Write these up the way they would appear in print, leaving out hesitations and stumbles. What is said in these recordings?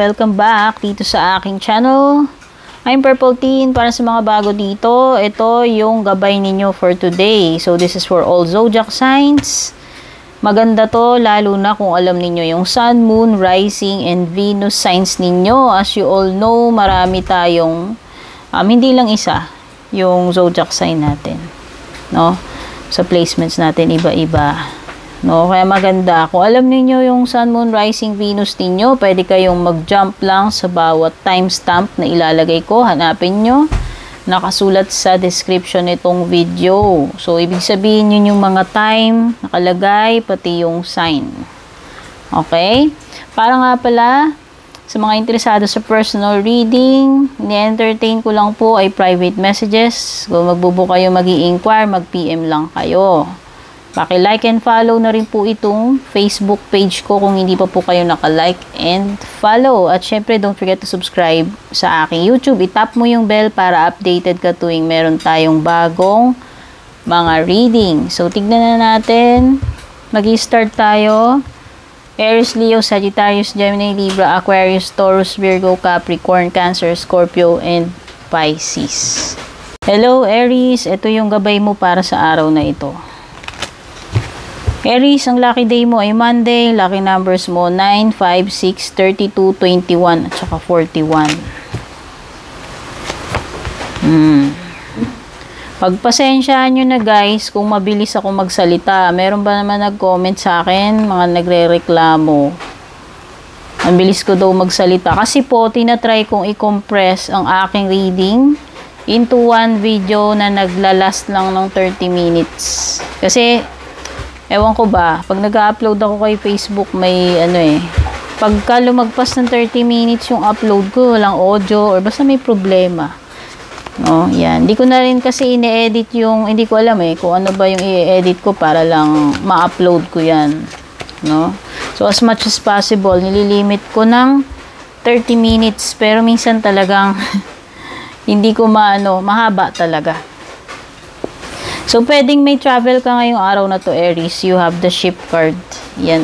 welcome back dito sa aking channel. I'm Purple Teen. Para sa mga bago dito, ito yung gabay ninyo for today. So this is for all zodiac signs. Maganda to lalo na kung alam ninyo yung Sun, Moon, Rising, and Venus signs ninyo. As you all know, marami tayong hindi lang isa yung zodiac sign natin, no? Sa placements natin iba-iba. No, kaya maganda. Kung alam niyo yung Sun, Moon, Rising, Venus niyo, pwede kayong mag-jump lang sa bawat timestamp na ilalagay ko. Hanapin nyo. Nakasulat sa description nitong video. So, ibig sabihin yun yung mga time nakalagay, pati yung sign. Okay? Para nga pala, sa mga interesado sa personal reading, ni-entertain ko lang po ay private messages. Kung magbubo kayo mag-i-inquire, mag-PM lang kayo. Paki-like and follow na rin po itong Facebook page ko kung hindi pa po kayo naka-like and follow. At syempre, don't forget to subscribe sa aking YouTube. I-tap mo yung bell para updated ka tuwing meron tayong bagong mga reading. So, tignan na natin. Mag-i-start tayo. Aries, Leo, Sagittarius, Gemini, Libra, Aquarius, Taurus, Virgo, Capricorn, Cancer, Scorpio, and Pisces. Hello, Aries. Ito yung gabay mo para sa araw na ito. Aries, ang lucky day mo ay Monday. Lucky numbers mo 9, 5, 6, 32, 21, at saka 41. Pagpasensyahan nyo na guys kung mabilis ako magsalita. Meron ba naman nag-comment sa akin, mga nagre-reklamo. Ang bilis ko daw magsalita. Kasi po, tinatry kong i-compress ang aking reading into one video na naglalast lang ng 30 minutes. Kasi, ewan ko ba, pag nag-upload ako kay Facebook, may pagka lumagpas ng 30 minutes yung upload ko, walang audio, or basta may problema. No, yan. Hindi ko na rin kasi ine-edit yung, hindi ko alam kung ano ba yung i-edit ko para lang ma-upload ko yan. No? So, as much as possible, nililimit ko ng 30 minutes, pero minsan talagang hindi ko mahaba talaga. So, pwedeng may travel ka ngayong araw na to, Aries. You have the ship card. Yan,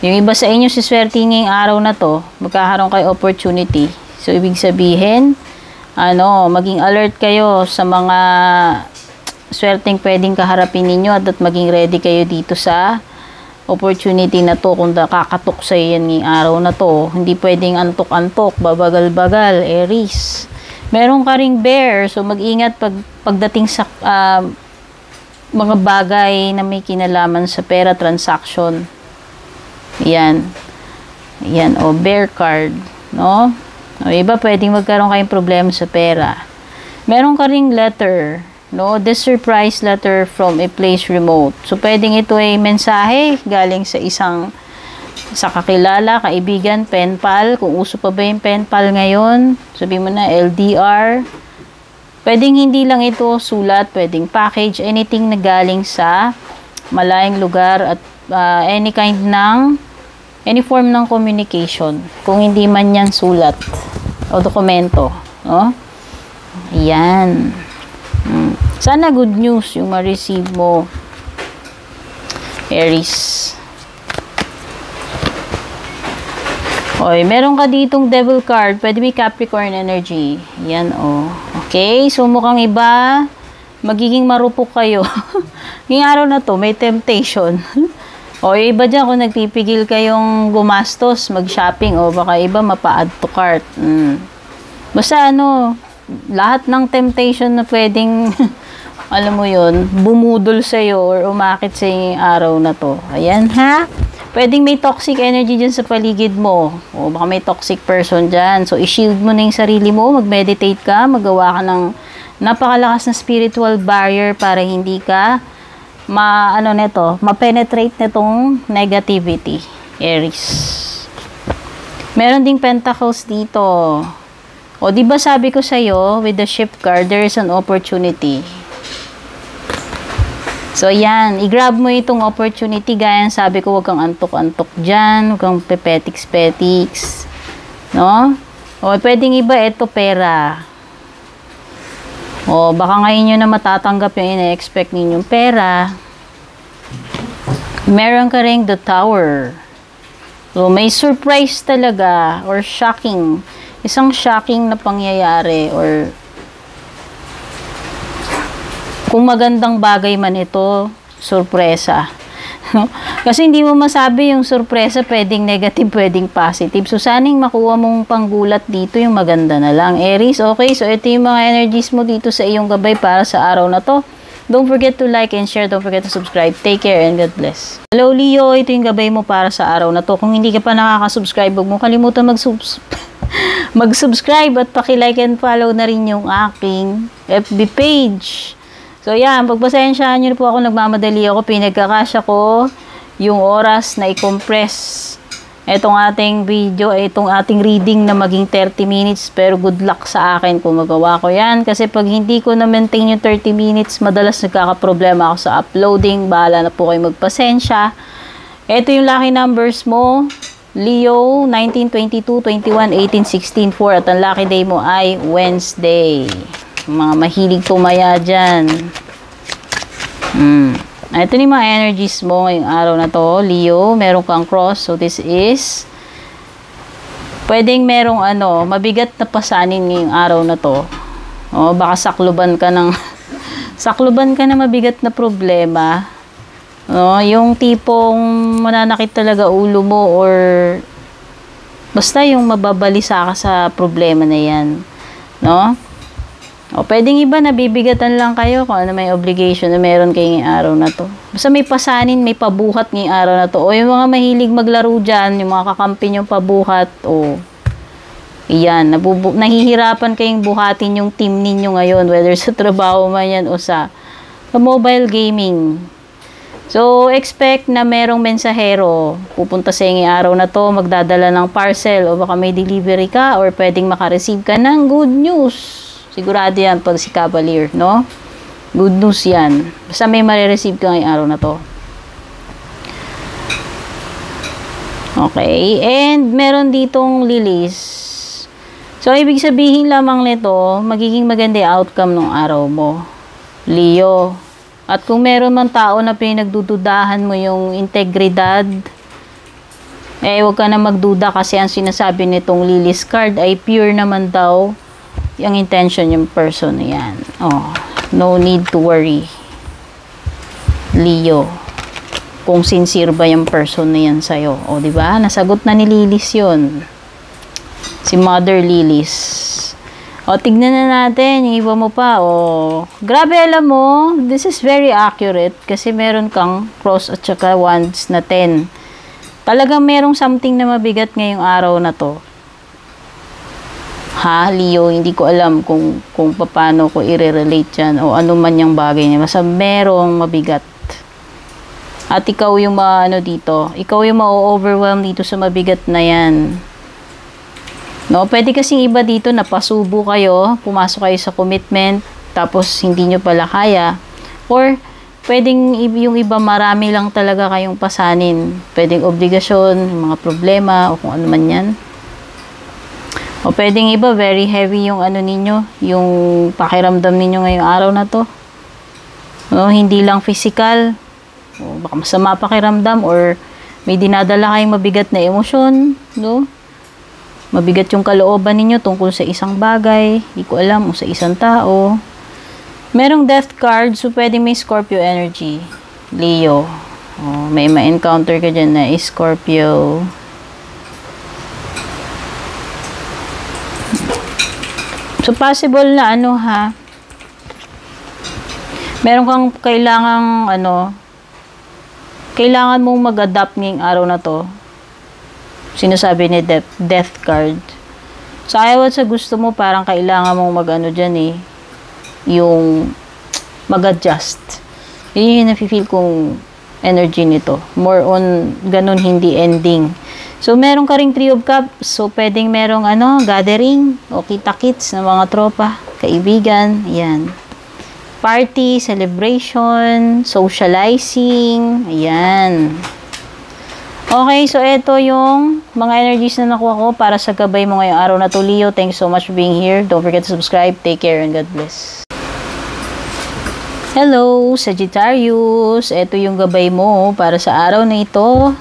Yung iba sa inyo, siswerte ngayong araw na to, magkakaroon kayo opportunity. So, ibig sabihin, maging alert kayo sa mga swerteng pwedeng kaharapin ninyo at maging ready kayo dito sa opportunity na to kung nakakatok sa iyo yan ngayong araw na to. Hindi pwedeng antok-antok, babagal-bagal, Aries. Meron ka ring bear, so mag-ingat pagdating sa mga bagay na may kinalaman sa pera transaction. Yan. Yan, bear card, no? O, iba pwedeng magkaroon kayong problema sa pera. Meron ka ring letter, no? This surprise letter from a place remote. So, pwedeng ito ay mensahe galing sa kakilala, kaibigan, pen pal. Kung uso pa ba yung pen pal ngayon, sabihin mo na LDR. Pwedeng hindi lang ito sulat, pwedeng package, anything na galing sa malayong lugar at any form ng communication. Kung hindi man yan sulat o dokumento, no? Ayan. Sana good news yung ma-receive mo, Aries. Okay, meron ka ditong devil card. Pwede may Capricorn energy. Yan, Okay, so mukhang iba, magiging marupok kayo. Ngayong araw na to, may temptation. O iba dyan, kung nagpipigil kayong gumastos, mag-shopping, o baka iba mapa-add to cart. Basta lahat ng temptation na pwedeng, alam mo yun, bumudol sa'yo or umakit sa araw na to. Ayan ha. Pwedeng may toxic energy dyan sa paligid mo. O baka may toxic person dyan. So, i-shield mo na yung sarili mo, mag-meditate ka, magawa ka ng napakalakas na spiritual barrier para hindi ka ma-penetrate nitong negativity, Aries. Meron ding pentacles dito. O, di ba sabi ko sa'yo, with the ship card, there is an opportunity. So, yan. I-grab mo itong opportunity. Gaya sabi ko, huwag kang antok-antok dyan. Huwag kang pepetiks-petiks. No? O, pwedeng iba, ito pera. O, baka ngayon nyo na matatanggap yung ina-expect ninyong pera. Meron ka ring the Tower. So, may surprise talaga or shocking. Isang shocking na pangyayari or kung magandang bagay man ito, sorpresa. Kasi hindi mo masabi yung sorpresa, pwedeng negative, pwedeng positive. So, saning makuha mong panggulat dito, yung maganda na lang. Aries, okay. So, ito yung mga energies mo dito sa iyong gabay para sa araw na to. Don't forget to like and share. Don't forget to subscribe. Take care and God bless. Hello, Leo. Ito yung gabay mo para sa araw na to. Kung hindi ka pa nakaka-subscribe, huwag mo kalimutan mag-subscribe at paki-like and follow na rin yung aking FB page. So, yan. Pagpasensyahan nyo po ako, nagmamadali ako. Pinagkakasya ko yung oras na i-compress itong ating video, itong ating reading na maging 30 minutes. Pero good luck sa akin kung magawa ko yan. Kasi pag hindi ko na-maintain yung 30 minutes, madalas nagkakaproblema ako sa uploading. Bahala na po kayo magpasensya. Ito yung lucky numbers mo. Leo, 19, 22, 21, 18, 16, 4. At ang lucky day mo ay Wednesday. Mga mahilig tumaya dyan. Ito ni mga energies mo ngayong araw na to, Leo. Meron kang cross. So, this is pwedeng merong mabigat na pasanin ngayong araw na to. O, baka sakluban ka ng mabigat na problema. O, yung tipong mananakit talaga ulo mo or basta yung mababalisa ka sa problema na yan. No? O, pwedeng iba, nabibigatan lang kayo kung ano may obligation na meron kayo ngayong araw na to. Basta may pasanin, may pabuhat ngayong araw na to. O, yung mga mahilig maglaro dyan, yung mga kakampi nyong pabuhat, o, iyan, nahihirapan kayong buhatin yung team ninyo ngayon, whether sa trabaho man yan o sa mobile gaming. So, expect na merong mensahero pupunta sa ngayong araw na to, magdadala ng parcel, o baka may delivery ka, or pwedeng makareceive ka ng good news. Sigurado yan pag si Cavalier, no? Good news yan. Basta may marireceive ka ngayong araw na to. Okay. And meron ditong lilies. So, ibig sabihin lamang nito, magiging maganda yung outcome ng araw mo. Leo. At kung meron man tao na pinagdududahan mo yung integridad, huwag ka na magduda kasi ang sinasabi nitong lilies card ay pure naman daw yung intention yung person na yan. Oh, no need to worry. Leo. Kung sincere ba yung person na yan sa'yo. O, diba? Nasagot na ni Lilis yun. Si Mother Lilis. O, tignan na natin. Yung iba mo pa. O, grabe, alam mo, this is very accurate kasi meron kang cross at saka wands na 10. Talagang merong something na mabigat ngayong araw na to. Ha, Leo, hindi ko alam kung paano ko i-relate yan o ano man yung bagay niya. Basta merong mabigat. At ikaw yung dito. Ikaw yung ma-overwhelm dito sa mabigat na yan. No, pwede kasing iba dito na pasubo kayo, pumasok kayo sa commitment, tapos hindi nyo pala kaya. Or, pwedeng yung iba marami lang talaga kayong pasanin. Pwedeng obligasyon, mga problema, o kung ano man yan. O pwedeng iba, very heavy yung ninyo, yung pakiramdam ninyo ngayong araw na to. No, hindi lang physical, o baka masama pakiramdam, or may dinadala kayong mabigat na emosyon, no? Mabigat yung kalooban ninyo tungkol sa isang bagay, hindi ko alam, o sa isang tao. Merong death card, so pwedeng may Scorpio energy, Leo. O, may ma-encounter ka dyan na Scorpio. So, possible na meron kang kailangan mong mag-adapt ngayong araw na to. Sinasabi ni death card. So, ayaw at sa gusto mo, parang kailangan mong yung mag-adjust. Yun yung nafe-feel kong energy nito. More on, ganun, hindi ending. So, meron ka ring 3 of Cups. So, pwedeng merong gathering o kita-kits ng mga tropa, kaibigan. Yan. Party, celebration, socializing. Ayan. Okay, so ito yung mga energies na nakuha ko para sa gabay mo ngayong araw na to, Leo. Thanks so much for being here. Don't forget to subscribe. Take care and God bless. Hello, Sagittarius. Ito yung gabay mo para sa araw na ito.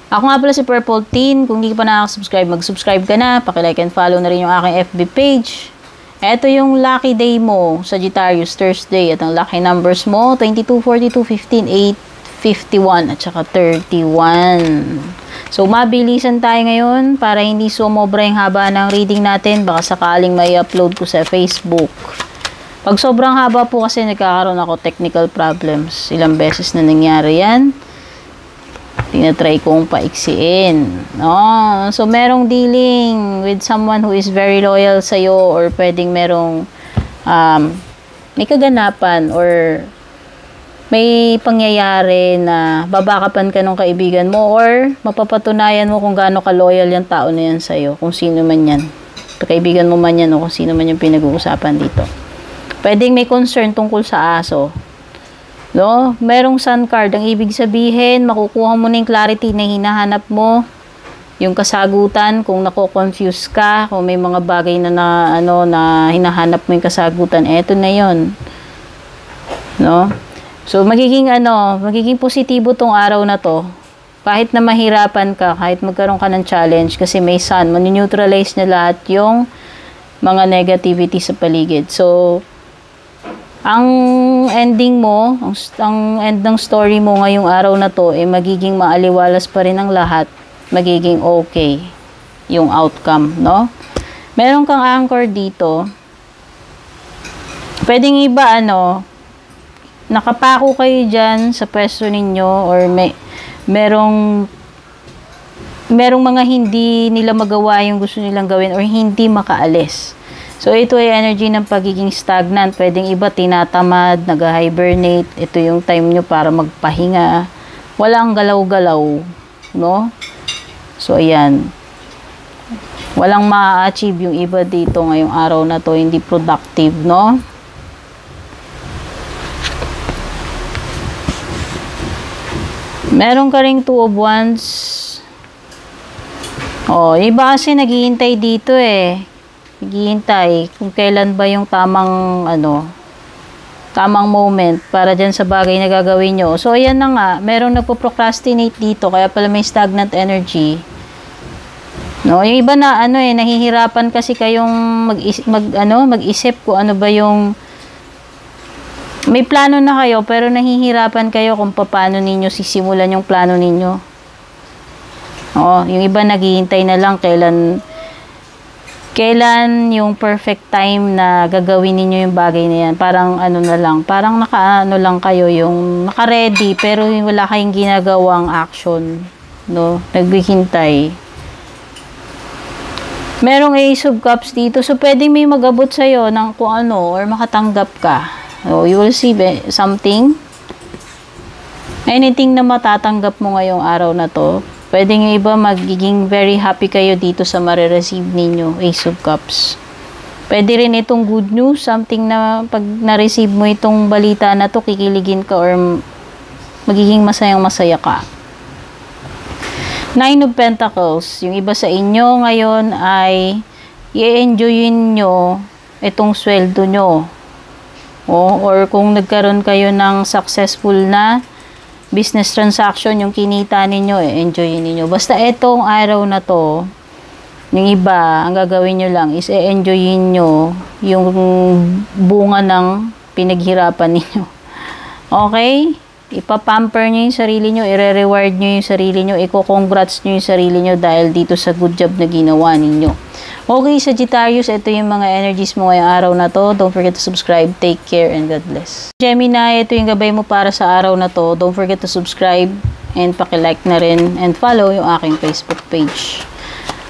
Ako nga pala si Purple Teen. Kung hindi ka pa nakaka-subscribe, mag-subscribe ka na. Paki-like and follow na rin yung aking FB page. Ito yung lucky day mo, Sagittarius, Thursday. At ang lucky numbers mo, 22, 42, 15, 8, 51, at saka 31. So, mabilisan tayo ngayon para hindi sumobra yung haba ng reading natin. Baka sakaling may upload ko sa Facebook. Pag sobrang haba po kasi nagkakaroon ako technical problems. Ilang beses na nangyari yan. Tinatry kong paiksiin. No? So, merong dealing with someone who is very loyal sa'yo or pwedeng merong may kaganapan or may pangyayari na babakapan ka ng kaibigan mo or mapapatunayan mo kung gaano ka-loyal yung tao na yan sa'yo. Kung sino man yan. Kaibigan mo man yan o kung sino man yung pinag-uusapan dito. Pwedeng may concern tungkol sa aso. No? Merong sun card. Ang ibig sabihin, makukuha mo na yung clarity na hinahanap mo. Yung kasagutan, kung nako-confuse ka, kung may mga bagay na hinahanap mo yung kasagutan, eto na yon. No? So, magiging positibo tong araw na to. Kahit na mahirapan ka, kahit magkaroon ka ng challenge, kasi may sun, manineutralize na lahat yung mga negativity sa paligid. So, ang ending mo, ang end ng story mo ngayong araw na to, magiging maaliwalas pa rin ang lahat. Magiging okay yung outcome, no? Meron kang anchor dito. Pwedeng iba, nakapako kayo dyan sa pwesto ninyo or merong mga hindi nila magawa yung gusto nilang gawin or hindi makaalis. So, ito ay energy ng pagiging stagnant. Pwedeng iba tinatamad, nag-hibernate. Ito yung time nyo para magpahinga. Walang galaw-galaw, no? So, ayan. Walang ma-achieve yung iba dito ngayong araw na to. Hindi productive, no? Meron ka ring 2 of Wands. Oh, iba kasi naghihintay dito naghihintay kung kailan ba yung tamang moment para dyan sa bagay na gagawin nyo. So, ayan na nga. Merong nagpo-procrastinate dito. Kaya pala may stagnant energy. No? Yung iba na, nahihirapan kasi kayong mag-isip kung ano ba yung may plano na kayo, pero nahihirapan kayo kung paano ninyo sisimulan yung plano ninyo. Yung iba naghihintay na lang kailan yung perfect time na gagawin niyo yung bagay na yan. Parang parang lang kayo, yung naka-ready, pero wala kayong ginagawang action, no? Naghihintay. Merong Ace of Cups dito, so pwedeng may mag-abot sa'yo ng kung ano, or makatanggap ka. So, you will see something. Anything na matatanggap mo ngayong araw na to. Pwedeng yung iba magiging very happy kayo dito sa marireceive ninyo, Ace of Cups. Pwede rin itong good news, something na pag na-receive mo itong balita na to, kikiligin ka or magiging masayang-masaya ka. 9 of Pentacles, yung iba sa inyo ngayon ay i-enjoyin nyo itong sweldo nyo. Or kung nagkaroon kayo ng successful na business transaction, yung kinita ninyo, enjoyin ninyo. Basta itong araw na to, yung iba, ang gagawin nyo lang is enjoyin nyo yung bunga ng pinaghirapan ninyo. Okay? Ipapamper nyo yung sarili nyo, ire-reward nyo yung sarili nyo, i-congrats nyo yung sarili nyo dahil dito sa good job na ginawa ninyo. Okay, Sagittarius, ito yung mga energies mo ngayong araw na to. Don't forget to subscribe. Take care and God bless. Gemini, ito yung gabay mo para sa araw na to. Don't forget to subscribe and paki-like na rin and follow yung aking Facebook page.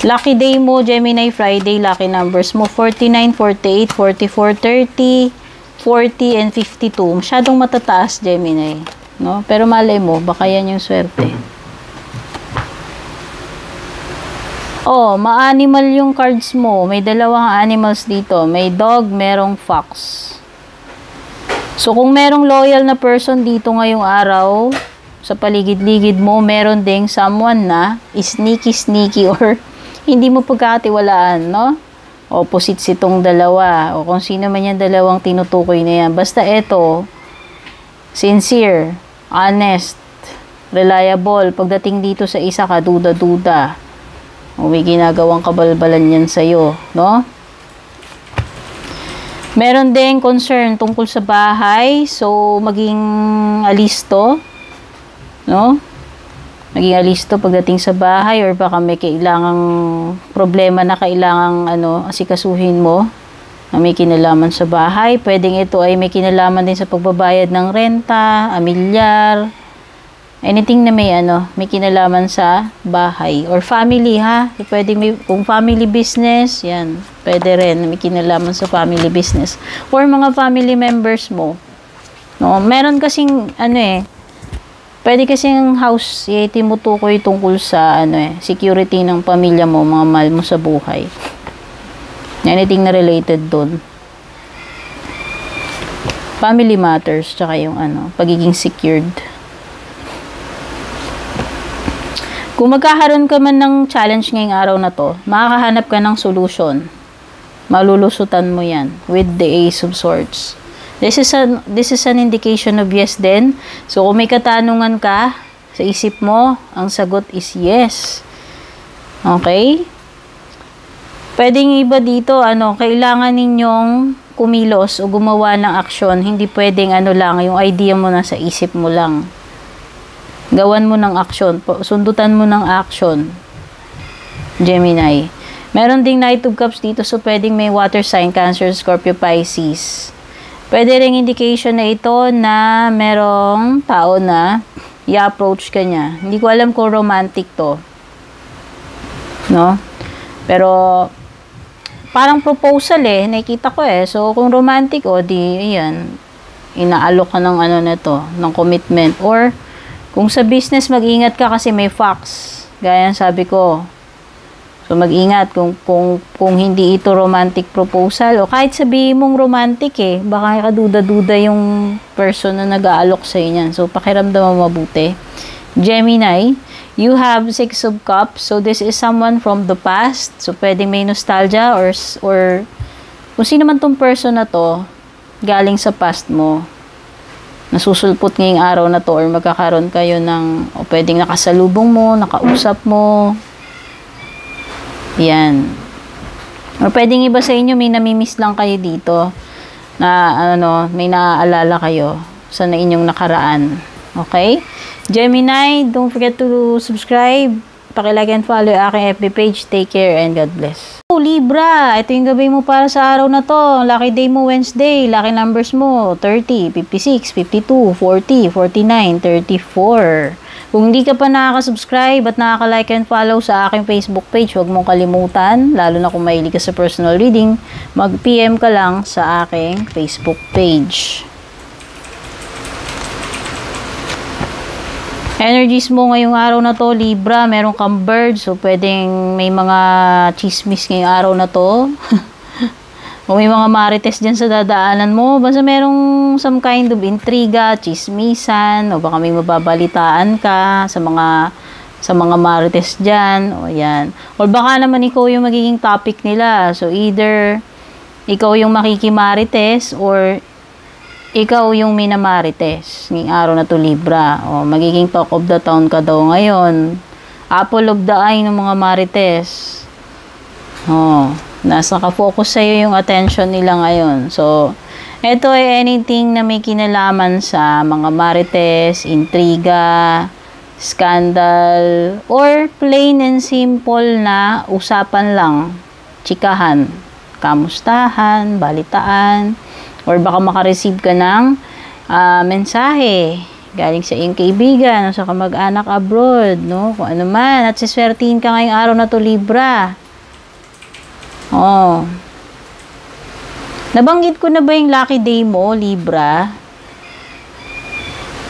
Lucky day mo, Gemini, Friday. Lucky numbers mo, 49, 48, 44, 30, 40, and 52. Masyadong matataas, Gemini. No? Pero malay mo, baka yan yung swerte. Ma-animal yung cards mo. May dalawang animals dito. May dog, merong fox. So, kung merong loyal na person dito ngayong araw, sa paligid-ligid mo, meron ding someone na sneaky or hindi mo pagkakatiwalaan, no? Opposites itong dalawa. O kung sino man yan dalawang tinutukoy na yan. Basta ito, sincere, honest, reliable. Pagdating dito sa isa ka, duda-duda. O may ginagawang kabalbalan yan sa'yo, no? Meron din concern tungkol sa bahay. So, maging alisto, no? Maging alisto pagdating sa bahay or baka may kailangang problema na kailangang asikasuhin mo na may kinalaman sa bahay. Pwedeng ito ay may kinalaman din sa pagbabayad ng renta, amilyar, anything na may kinalaman sa bahay or family, ha. Pwedeng kung family business, yan, pwede rin may kinalaman sa family business or mga family members mo. No, meron kasing pwede kasing house timutukoy tungkol sa security ng pamilya mo, mga mahal mo sa buhay. Anything na related doon. Family matters, tsaka yung pagiging secured. Kung magkakaroon ka man ng challenge ngayong araw na to, makakahanap ka ng solution. Malulusutan mo yan with the Ace of Swords. This is an indication of yes din. So, kung may katanungan ka sa isip mo, ang sagot is yes. Okay? Pwedeng iba dito, kailangan ninyong kumilos o gumawa ng aksyon. Hindi pwedeng lang, yung idea mo na sa isip mo lang. Gawan mo ng aksyon. Sundutan mo ng aksyon. Gemini. Meron ding Knight of Cups dito, so pwedeng may water sign, Cancer, Scorpio, Pisces. Pwede ring indication na ito na merong tao na i-approach ka niya. Hindi ko alam kung romantic to. No? Pero, parang proposal nakikita ko So, kung romantic, yan, inaalok ka ng na to, ng commitment. Or, kung sa business, mag-ingat ka kasi may facts. Gaya sabi ko. So, mag-ingat kung hindi ito romantic proposal o kahit sabihin mong romantic baka kaduda-duda yung person na nag-aalok sa inyan. So, pakiramdam mo mabuti. Gemini, you have 6 of Cups. So, this is someone from the past. So, pwedeng may nostalgia or kung sino man tong person na to, galing sa past mo. Nasusulpot ngayong araw na to or magkakaroon kayo o pwedeng nakasalubong mo, nakausap mo. Yan. O pwedeng iba sa inyo, may namimiss lang kayo dito na may naaalala kayo sa inyong nakaraan. Okay? Gemini, don't forget to subscribe. Paki-like and follow yung aking FB page. Take care and God bless. Libra, ito yung gabi mo para sa araw na to. Lucky day mo Wednesday. Lucky numbers mo 30, 56, 52, 40, 49, 34. Kung hindi ka pa nakaka-subscribe at nakaka-like and follow sa aking Facebook page, huwag mong kalimutan, lalo na kung mahilig ka sa personal reading, mag-PM ka lang sa aking Facebook page. Energies mo ngayong araw na to, Libra, meron kang bird, so pwedeng may mga chismis ngayong araw na to. Kung may mga marites dyan sa dadaanan mo, basta merong some kind of intriga, chismisan, o baka may mababalitaan ka sa mga marites dyan, o yan. O baka naman ikaw yung magiging topic nila. So either ikaw yung makikimarites or ikaw yung minamarites ngayong araw na to, Libra. O magiging talk of the town ka daw ngayon. Apple of the eye ng mga marites. Nasa ka-focus sa'yo yung attention nila ngayon. So, ito ay anything na may kinalaman sa mga marites, intriga, scandal, or plain and simple na usapan lang, chikahan, kamustahan, balitaan, or baka makareceive ka ng mensahe galing sa iyong kaibigan o sa kamag-anak abroad, no? Kung ano man, at siswertihin ka ngayong araw na to, Libra. Nabanggit ko na ba yung lucky day mo, Libra?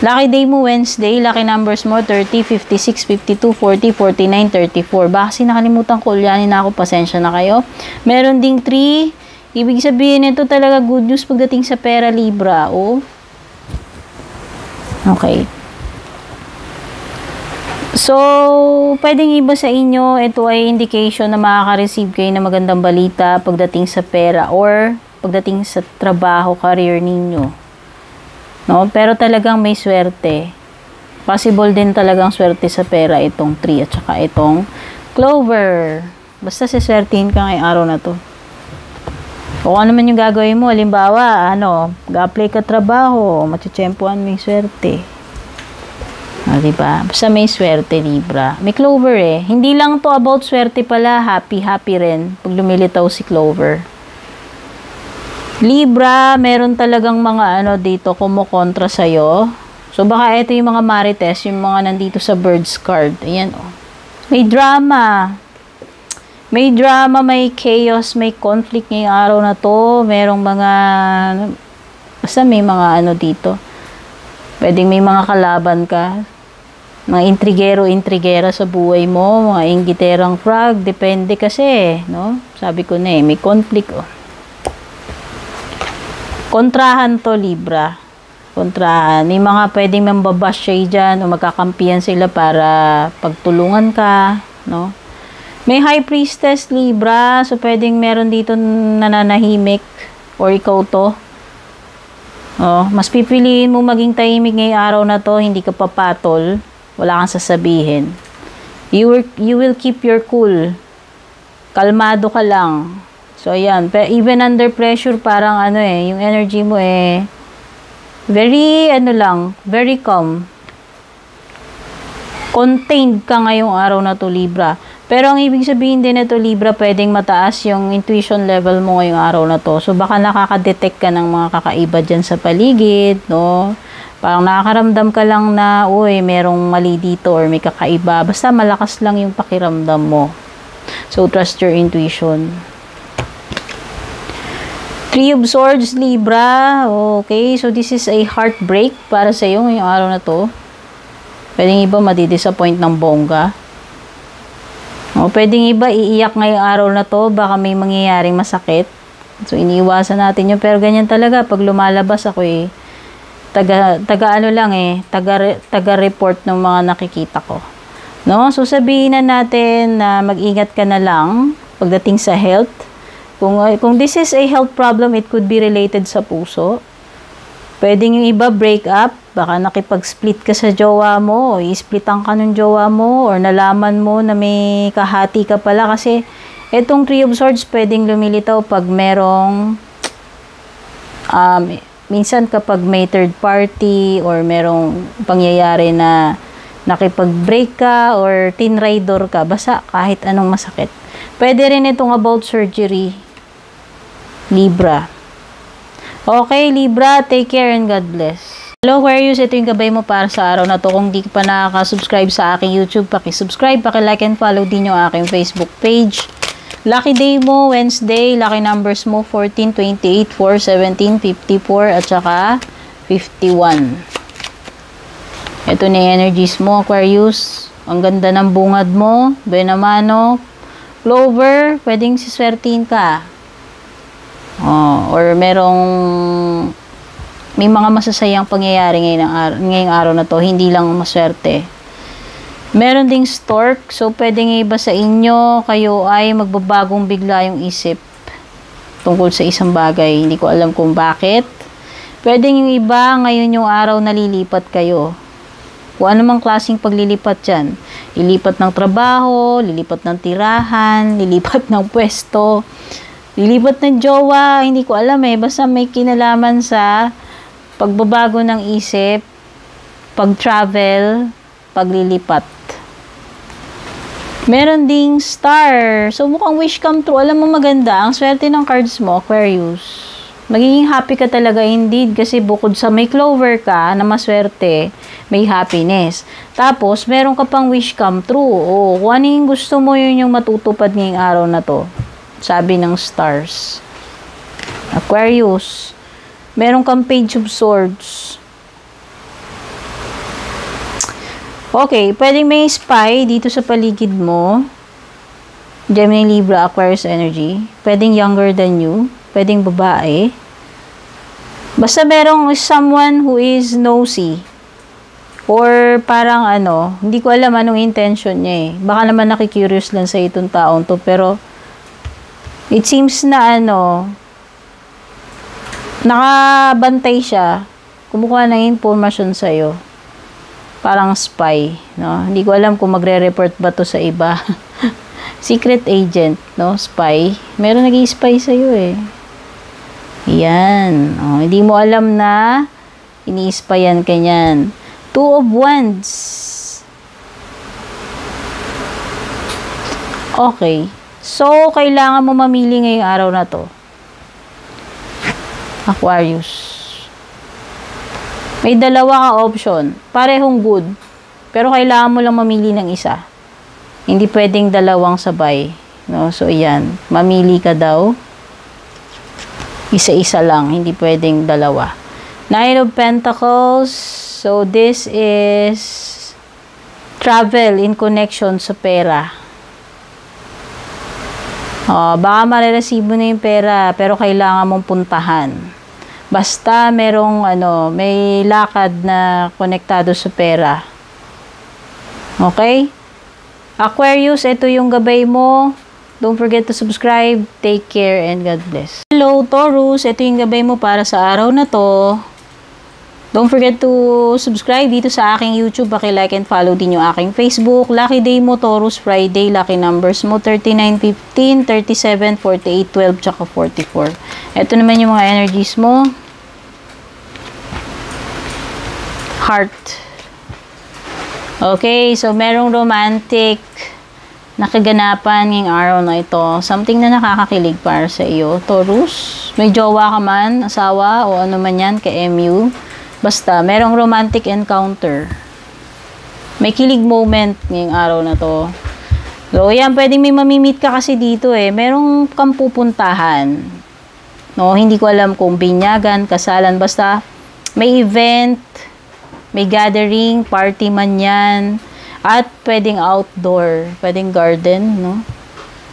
Lucky day mo Wednesday, lucky numbers mo 30, 56, 52, 40, 49, 34. Baka nakalimutan ko, ulyanin na ako, pasensya na kayo. Meron ding 3. Ibig sabihin nito talaga good news pagdating sa pera, Libra. Okay. So, pwedeng iba sa inyo, ito ay indication na makaka-receive kayo ng magandang balita pagdating sa pera or pagdating sa trabaho, career ninyo. No? Pero talagang may swerte. Possible din talagang swerte sa pera itong 3 at saka itong Clover. Basta siswertihin ka ngayong araw na to. O ano man yung gagawin mo, halimbawa, ga-apply ka trabaho, matitsempuan mo yung swerte. Diba? Basta may swerte, Libra. May Clover eh. Hindi lang to about swerte pala, happy rin pag lumilitaw si Clover. Libra, meron talagang mga dito kumukontra sa'yo. So, baka ito yung mga marites, yung mga nandito sa birds card. Ayan, oh. May drama. May drama, may chaos, may conflict ngayong araw na to. Merong mga, basta may mga dito. Pwedeng may mga kalaban ka. Mga intrigero-intrigera sa buhay mo. Mga inggiterang frog. Depende kasi, no? Sabi ko na may conflict, oh. Kontrahan to, Libra. Kontrahan. May mga pwedeng mambabash siya dyan o magkakampihan sila para pagtulungan ka, no? May High Priestess, Libra. So, pwedeng meron dito nananahimik or ikaw to. Oh, mas pipiliin mo maging tahimik ngayong araw na to. Hindi ka papatol. Wala kang sasabihin. You will keep your cool. Kalmado ka lang. So, ayan. Even under pressure, parang yung energy mo very, very calm. Contained ka ngayong araw na to, Libra. Pero ang ibig sabihin din nito, Libra, pwedeng mataas yung intuition level mo ngayong araw na to. So, baka nakaka-detect ka ng mga kakaiba dyan sa paligid, no? Parang nakakaramdam ka lang na, uy, merong mali dito or may kakaiba. Basta malakas lang yung pakiramdam mo. So, trust your intuition. 3 of Swords, Libra. Okay, so this is a heartbreak para sa iyo ngayong araw na to. Pwedeng iba madidisappoint ng bongga. O, pwedeng iba iiyak ngayong araw na to. Baka may mangyayaring masakit. So, iniiwasan natin yun. Pero ganyan talaga. Pag lumalabas ako taga-report ng mga nakikita ko. No? So, sabihin na natin na mag-ingat ka na lang pagdating sa health. Kung this is a health problem, it could be related sa puso. Pwedeng yung iba break up, baka nakipag-split ka sa jowa mo, o i-splitan ka ng jowa mo, or nalaman mo na may kahati ka pala kasi itong 3 of Swords pwedeng lumilitaw pag merong minsan kapag may third party or merong pangyayari na nakipag-break ka or tinraidor ka, basta kahit anong masakit. Pwede rin itong about surgery, Libra. Okay, Libra, take care and God bless. Hello, Aquarius, ito yung gabay mo para sa araw na to. Kung di pa nakaka-subscribe sa aking YouTube, paki-subscribe, paki-like and follow din yung aking Facebook page. Lucky day mo, Wednesday. Lucky numbers mo, 14, 28, 4, 17, 54, at saka 51. Ito na yung energies mo, Aquarius. Ang ganda ng bungad mo. Benamano. Clover, pwedeng siswertihin ka. Or may mga masasayang pangyayari ngayong araw na to, hindi lang maswerte. Meron ding stork, so pwedeng iba sa inyo, kayo ay magbabagong bigla yung isip tungkol sa isang bagay. Hindi ko alam kung bakit. Pwedeng yung iba, ngayon yung araw nalilipat kayo. Kung ano mang klaseng paglilipat dyan. Lilipat ng trabaho, lilipat ng tirahan, lilipat ng pwesto, lilipat ng jowa, hindi ko alam basta may kinalaman sa pagbabago ng isip, pag-travel, paglilipat. Meron ding star. So, mukhang wish come true. Alam mo maganda, ang swerte ng cards mo, Aquarius. Magiging happy ka talaga indeed kasi bukod sa may Clover ka na maswerte, may happiness. Tapos, meron ka pang wish come true. Kung ano yung gusto mo, yun yung matutupad ngayong araw na to. Sabi ng stars. Aquarius, meron kang Page of Swords. Okay, pwedeng may spy dito sa paligid mo. Gemini, Libra, Aquarius energy. Pwedeng younger than you. Pwedeng babae. Basta merong someone who is nosy. Or parang hindi ko alam anong intention niya Baka naman nakikurious lang sa itong taong to. Pero it seems na nakabantay siya. Kumukuha ng information sa'yo. Parang spy, no? Hindi ko alam kung magre-report ba to sa iba. Secret agent, no? Spy. Meron nag-i-spy sa'yo eh. Yan. Oh, hindi mo alam na ini-spyan ka niyan. Two of Wands. Okay. So, kailangan mo mamili ngayong araw na to. Aquarius. May dalawa ka option. Parehong good. Pero kailangan mo lang mamili ng isa. Hindi pwedeng dalawang sabay. No? So, yan. Mamili ka daw. Isa-isa lang. Hindi pwedeng dalawa. Nine of Pentacles. So, this is travel in connection sa pera. Baka marireceive mo na yung pera, pero kailangan mong puntahan. Basta merong may lakad na konektado sa pera. Okay? Aquarius, ito yung gabay mo. Don't forget to subscribe. Take care and God bless. Hello, Taurus. Ito yung gabay mo para sa araw na to. Don't forget to subscribe dito sa aking YouTube. Paki-like and follow din yung aking Facebook. Lucky day mo, Taurus, Friday. Lucky numbers mo, 39, 15, 37, 48, 12, tsaka 44. Ito naman yung mga energies mo. Heart. Okay, so merong romantic na kaganapan ngayong araw na ito. Something na nakakakilig para sa iyo, Taurus. May jowa ka man, asawa, o ano man yan, ka-MU. Basta, merong romantic encounter. May kilig moment ngayong araw na to. So, yan, pwedeng may mamimit ka kasi dito eh. Merong kang pupuntahan. No, hindi ko alam kung binyagan, kasalan, basta may event, may gathering, party man yan, at pwedeng outdoor, pwedeng garden, no?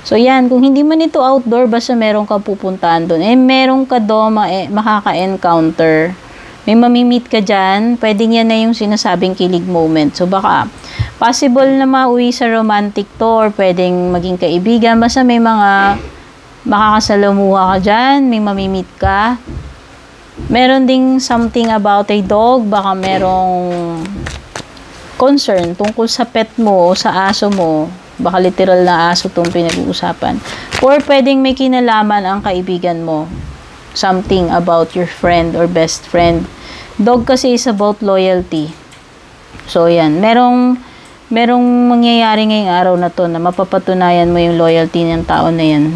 So, yan, kung hindi man ito outdoor, basta meron kang pupuntahan doon. Eh, meron ka doon makaka-encounter. May mamimit ka dyan, pwedeng yan na yung sinasabing kilig moment. So, baka possible na mauwi sa romantic to or pwedeng maging kaibigan. Basta may mga makakasalamuha ka dyan, may mamimit ka. Meron ding something about a dog, baka merong concern tungkol sa pet mo o sa aso mo. Baka literal na aso itong pinag-uusapan. Or pwedeng may kinalaman ang kaibigan mo. Something about your friend or best friend. Dog kasi is about loyalty. So, yan. Merong mangyayari ngayong araw na to na mapapatunayan mo yung loyalty ng tao na yan.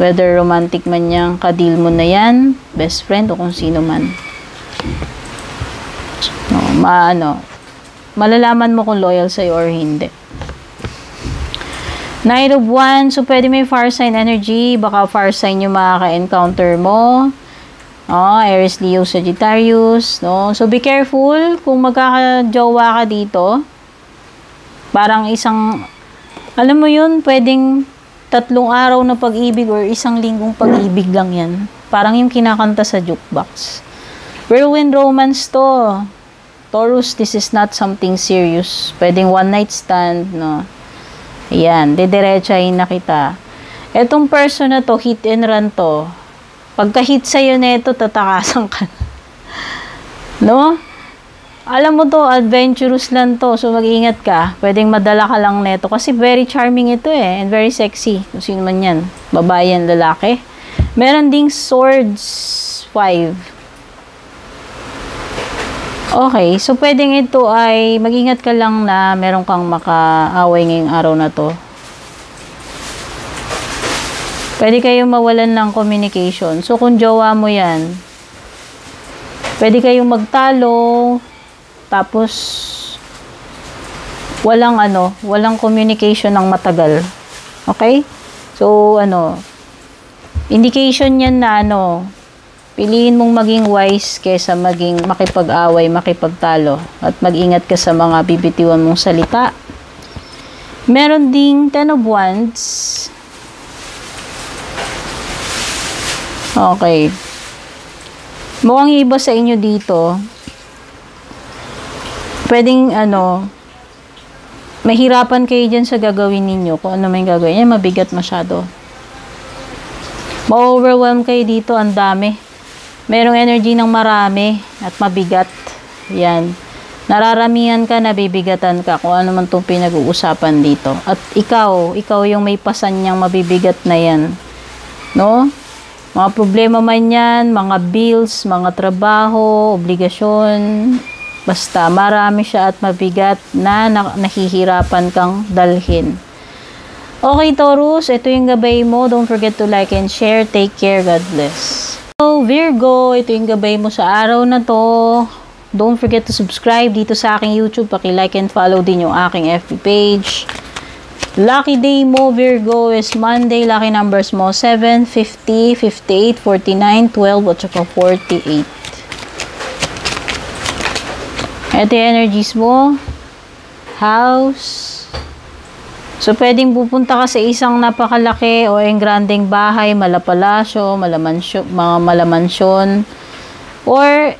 Whether romantic man yan, kadil mo na yan, best friend, o kung sino man. No, malalaman mo kung loyal sa'yo or hindi. Knight of Wands, so pwede may fire sign energy, baka fire sign yung makaka-encounter mo. Aries, Leo, Sagittarius, no? So be careful kung magkakajowa ka dito. Parang alam mo yun, pwedeng 3 araw na pag-ibig or 1 linggong pag-ibig lang yan. Parang yung kinakanta sa jukebox. Whirlwind romance to. Taurus, this is not something serious. Pwedeng one night stand, no? Ayan, didiretsahin na kita. Etong person na to, hit and run to. Pagka-hit sa'yo na ito, tatakasan ka. No? Alam mo to, adventurous lang to. So, mag-ingat ka. Pwedeng madala ka lang neto. Kasi very charming ito eh. And very sexy. Kung sino man yan. Babae yan, lalaki. Meron ding swords 5. Okay, so pwedeng ito ay mag-ingat ka lang na meron kang makaaway ngayong araw na to. Pwede kayong mawalan ng communication. So, kung jowa mo yan, pwede kayong magtalo, tapos walang communication ng matagal. Okay? So, indication yan na piliin mong maging wise kaysa maging makipag-away, makipagtalo. At mag-ingat ka sa mga bibitiwan mong salita. Meron ding 10 of Wands. Okay. Mukhang iba sa inyo dito. Pwedeng, mahirapan kayo dyan sa gagawin ninyo. Kung ano may gagawin. Yan, mabigat masyado. Ma-overwhelm kayo dito. Ang dami. Merong energy ng marami at mabigat. Yan. Nararamihan ka, nabibigatan ka kung ano man itong pinag-uusapan dito. At ikaw yung may pasan niyang mabibigat na yan. No? Mga problema man yan, mga bills, mga trabaho, obligasyon, basta marami siya at mabigat na nahihirapan kang dalhin. Okay, Taurus, ito yung gabay mo. Don't forget to like and share. Take care. God bless. So, Virgo, ito yung gabay mo sa araw na to. Don't forget to subscribe dito sa aking YouTube. Paki-like and follow din yung aking FB page. Lucky day mo, Virgo, is Monday. Lucky numbers mo, 7, 50, 58, 49, 12, at saka 48. Ito yung energies mo. House. So, pwedeng pupunta ka sa isang napakalaki o engrandeng bahay, malapalasyo, mga malamansyon, or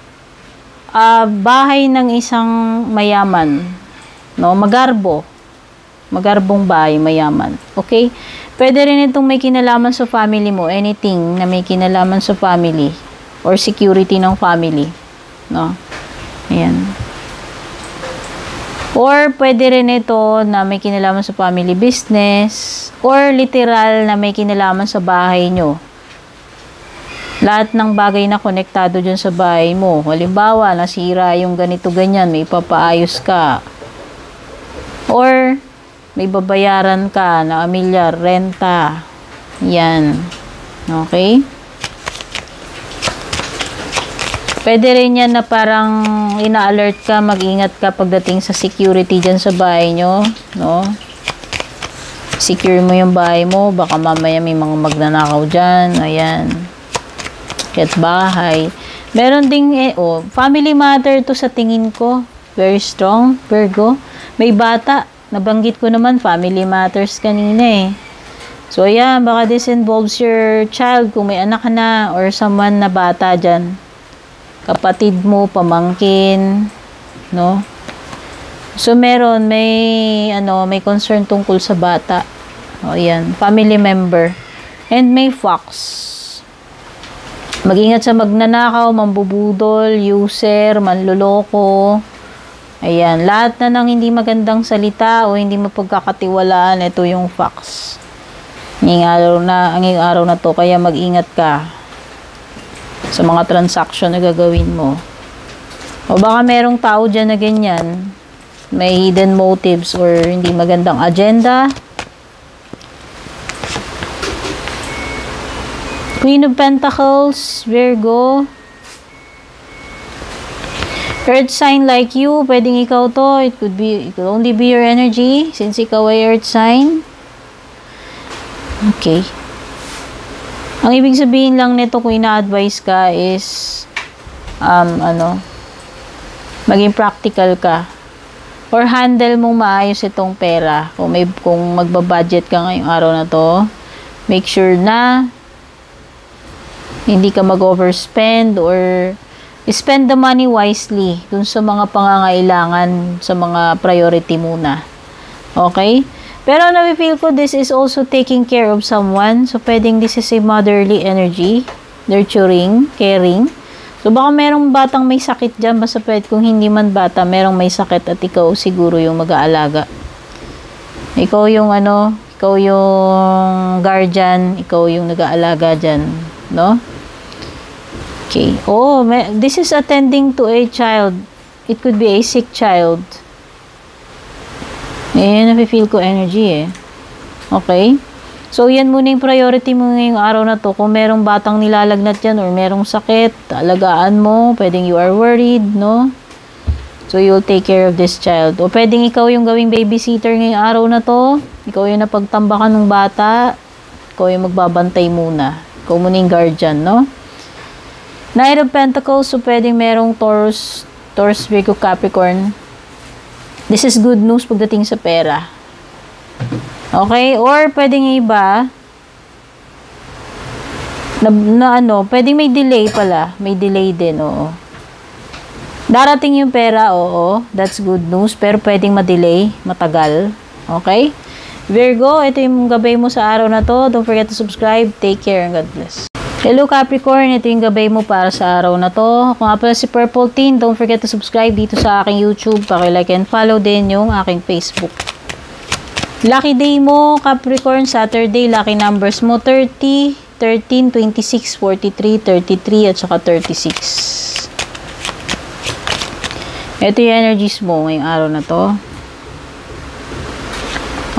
bahay ng isang mayaman, no? Magarbong bahay, mayaman. Okay? Pwede rin itong may kinalaman sa family mo, anything na may kinalaman sa family or security ng family, no? Ayan. Or pwede rin ito na may kinalaman sa family business or literal na may kinalaman sa bahay nyo. Lahat ng bagay na konektado dyan sa bahay mo. Halimbawa, nasira yung ganito ganyan, may papaayos ka. Or, may babayaran ka na amilyar, renta. Yan. Okay? Pwede rin yan na parang ina-alert ka, mag-ingat ka pagdating sa security dyan sa bahay nyo. No? Secure mo yung bahay mo, baka mamaya may mga magnanakaw dyan. Ayan. At bahay. Meron ding, family matter to sa tingin ko. Very strong, Virgo. May bata. Nabanggit ko naman, family matters kanina eh. So, ayan, baka this involves your child kung may anak ka na or someone na bata dyan. Kapatid mo, pamangkin, no? So, may concern tungkol sa bata. O, ayan, family member. And may fox. Mag-ingat sa magnanakaw, mambubudol, user, manloloko. Ayan, lahat na ng hindi magandang salita o hindi mapagkakatiwalaan, ito yung fox. Ngayong araw na to, kaya mag-ingat ka sa mga transaction na gagawin mo. O baka merong tao dyan na ganyan, may hidden motives or hindi magandang agenda. Queen of Pentacles, Virgo. Earth sign like you, pwedeng ikaw to. It could only be your energy since ikaw ay earth sign. Okay. Ang ibig sabihin lang nito kung ina-advise ka is maging practical ka. Or handle mong maayos itong pera. Kung magba-budget ka ngayong araw na to, make sure na hindi ka mag-overspend or spend the money wisely dun sa mga pangangailangan, sa mga priority muna. Okay? Pero na-feel ko this is also taking care of someone. So, pwedeng this is a motherly energy, nurturing, caring. So, baka merong batang may sakit dyan. Basta pwede kung hindi man bata, merong may sakit at ikaw siguro yung mag-aalaga. Ikaw yung guardian, ikaw yung nag-aalaga dyan. No? Okay. Oh, this is attending to a child. It could be a sick child. Nafe-feel ko energy eh. Okay? So, yan muna yung priority mo ngayong araw na to. Kung merong batang nilalagnat yan or merong sakit, alagaan mo. Pwedeng you are worried, no? So, you'll take care of this child. O pwedeng ikaw yung gawing babysitter ngayong araw na to. Ikaw yung napagtambakan ng bata. Ikaw yung magbabantay muna. Ikaw muna yung guardian, no? Knight of Pentacles, so pwedeng merong Taurus, Virgo, Capricorn. This is good news pagdating sa pera. Okay? Or pwedeng iba, pwedeng may delay pala. May delay din, oo. Darating yung pera, oo. That's good news. Pero pwedeng ma-delay, matagal. Okay? Virgo, ito yung gabay mo sa araw na to. Don't forget to subscribe. Take care and God bless. Hello Capricorn, ito yung gabay mo para sa araw na to. Kung nga pala si Purple Teen, don't forget to subscribe dito sa aking YouTube. Paki-like and follow din yung aking Facebook. Lucky day mo Capricorn, Saturday. Lucky numbers mo 30, 13, 26, 43, 33 at saka 36. Ito yung energies mo ngayong araw na to.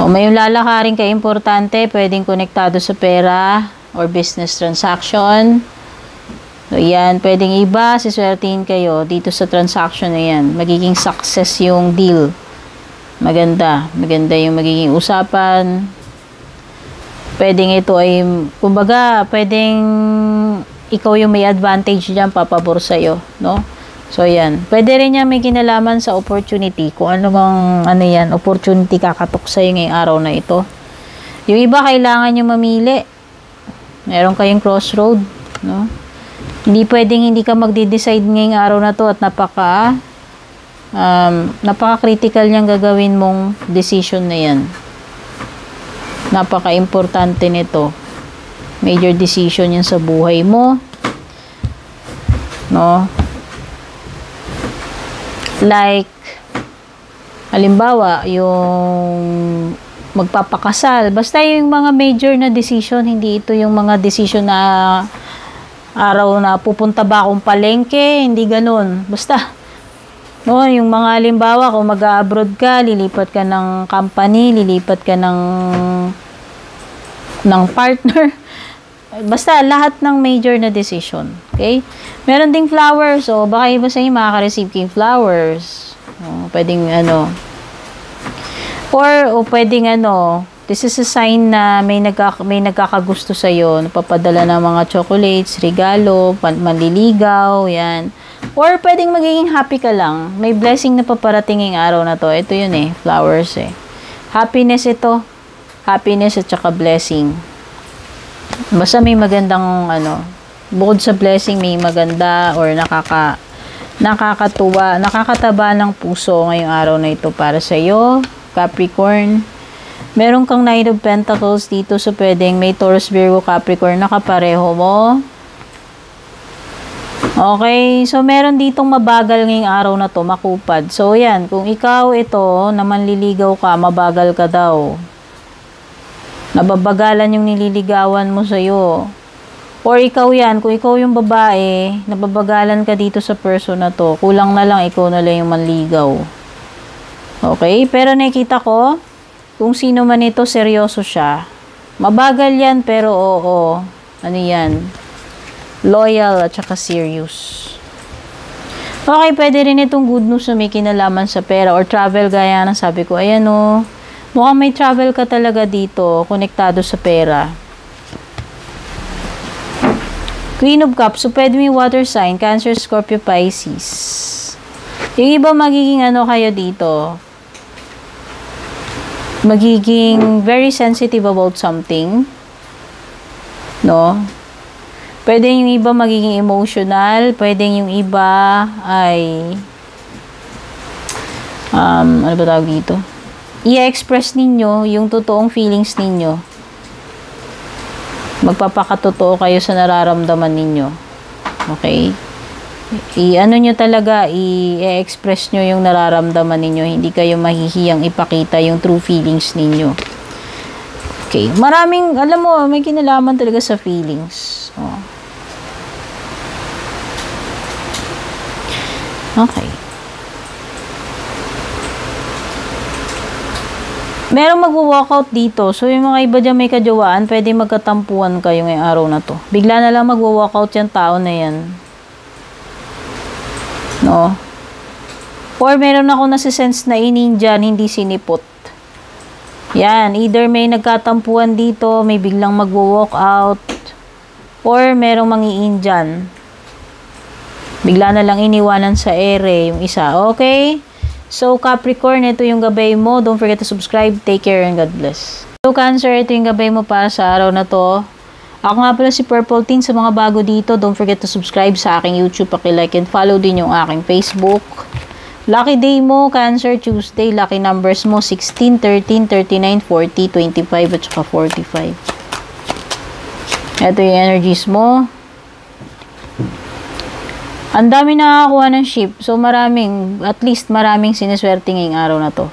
May lalakarin ka importante, pwedeng konektado sa pera or business transaction. So, yan. Pwedeng iba, siswertihin kayo dito sa transaction na yan. Magiging success yung deal. Maganda. Maganda yung magiging usapan. Pwedeng ito ay, kumbaga, pwedeng ikaw yung may advantage dyan, papabor sa'yo, no? So, yan. Pwede rin yan may kinalaman sa opportunity. Kung ano bang, yan, opportunity kakatok sa'yo ngayong araw na ito. Yung iba, kailangan nyo mamili. Meron kayong crossroad, no? Hindi pwedeng hindi ka magde-decide ngayong araw na to at napaka-critical niyang gagawin mong decision na yan. Napaka-importante nito. Major decision yan sa buhay mo. No? Like, halimbawa, yung magpapakasal. Basta yung mga major na decision, hindi ito yung mga decision na araw na pupunta ba akong palengke, hindi ganun. Basta, no, yung mga halimbawa, kung mag-abroad ka, lilipat ka ng company, lilipat ka ng partner. Basta, lahat ng major na decision. Okay? Meron ding flowers. O, baka iba sa inyo makaka-receive kayong flowers. O, pwedeng o pwedeng this is a sign na may nagkakagusto sa'yo. Napapadala ng mga chocolates, regalo, manliligaw, yan. Or pwedeng magiging happy ka lang. May blessing na paparating yung araw na to. Ito yun flowers Happiness ito. Happiness at saka blessing. Basta may magandang bukod sa blessing, may maganda or nakakatuwa, nakakataba ng puso ngayong araw na ito para sa iyo, Capricorn. Meron kang Knight of Pentacles dito, so pwedeng may Taurus, Virgo, Capricorn na kapareho mo. Okay, so meron ditong mabagal ngayong araw na to, makupad. So yan, kung ikaw ito na manliligaw ka, mabagal ka daw. Nababagalan yung nililigawan mo sa'yo. Or ikaw yan, kung ikaw yung babae, nababagalan ka dito sa person na to, kulang na lang ikaw na lang yung manligaw. Okay? Pero nakita ko, kung sino man ito, seryoso siya. Mabagal yan, pero oo. Yan? Loyal at saka serious. Okay, pwede rin itong good news na may kinalaman sa pera or travel, gaya ng sabi ko. Ayan mukhang may travel ka talaga dito, konektado sa pera. Queen of Cups, so pwede may water sign, Cancer, Scorpio, Pisces. Yung iba magiging kayo dito, magiging very sensitive about something. No? Pwede yung iba magiging emotional, pwede yung iba ay ano ba tawag dito? I-express ninyo yung totoong feelings ninyo. Magpapakatotoo kayo sa nararamdaman ninyo. Okay? Nyo talaga, i-express nyo yung nararamdaman ninyo. Hindi kayo mahihiyang ipakita yung true feelings ninyo. Okay. Maraming, alam mo, may kinalaman talaga sa feelings. Okay. Merong magwo-walkout dito. So, yung mga iba dyan may kajawaan, pwede magkatampuan kayo ngayong araw na to. Bigla na lang magwo-walkout yung tao na yan. No? Or meron ako nasisense na ininjan, hindi sinipot. Yan. Either may nagkatampuan dito, may biglang magwo-walkout, or merong mangi-injan. Bigla na lang iniwanan sa ere yung isa. Okay? So, Capricorn, ito yung gabay mo. Don't forget to subscribe. Take care and God bless. So, Cancer, ito yung gabay mo para sa araw na to. Ako nga pala si Purple Teen. Sa mga bago dito, don't forget to subscribe sa aking YouTube. Paki-like and follow din yung aking Facebook. Lucky day mo, Cancer, Tuesday. Lucky numbers mo, 16, 13, 39, 40, 25, at saka 45. Ito yung energies mo. Ang dami nakakakuha ng ship. So, at least maraming sineswerte ngayong araw na to.